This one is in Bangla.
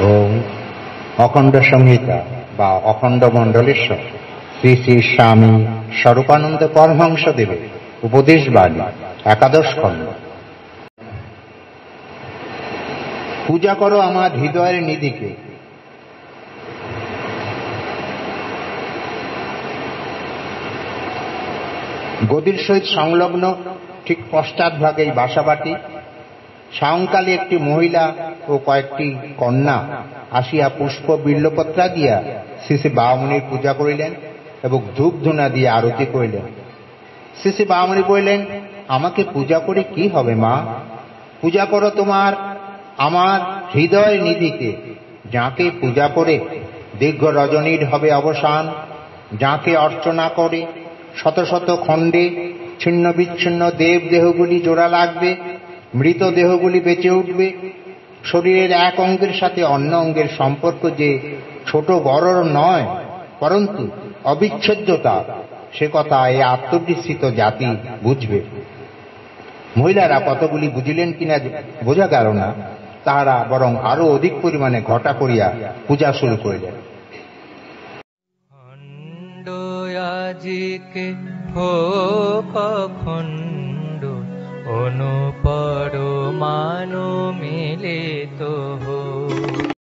ওম অখণ্ড সংহিতা বা অখণ্ড মণ্ডলেশ্বর শ্রী শ্রী স্বামী স্বরূপানন্দ পরমহংসদেবের উপদেশ বাণী একাদশ খণ্ড। পূজা করো আমার হৃদয়ের নিধিকে। গদির সহিত সংলগ্ন ঠিক পশ্চাৎভাগে এই বাসাবাটি। সায়ংকালে একটি মহিলা ও কয়েকটি কন্যা আসিয়া পুষ্প বিল্বপত্রা দিয়া শ্রী শ্রী বামুনির পূজা করিলেন এবং ধূপ ধুনা দিয়ে আরতি করিলেন। শ্রী শ্রী বামুনি বললেন, আমাকে পূজা করে কি হবে মা? পূজা করো তোমার আমার হৃদয় নিধিকে। যাকে পূজা করে দীর্ঘ রজনীর হবে অবসান, যাকে অর্চনা করে শত শত খণ্ডে ছিন্ন বিচ্ছিন্ন দেব দেহগুলি জোড়া লাগবে, মৃত দেহগুলি বেঁচে উঠবে। শরীরের এক অঙ্গের সাথে অন্য অঙ্গের সম্পর্ক যে ছোট বড় নয়, পরন্তু অবিচ্ছেদ্যতা, সে কথা এই আত্মবিস্মৃত জাতি বুঝবে। মহিলারা কতগুলি বুঝিলেন কিনা বোঝা গেল না, তাহারা বরং আরো অধিক পরিমাণে ঘটা করিয়া পূজা শুরু করিলেন। আজিকে হোক খণ্ড অনুপর মানো মিলিত হো।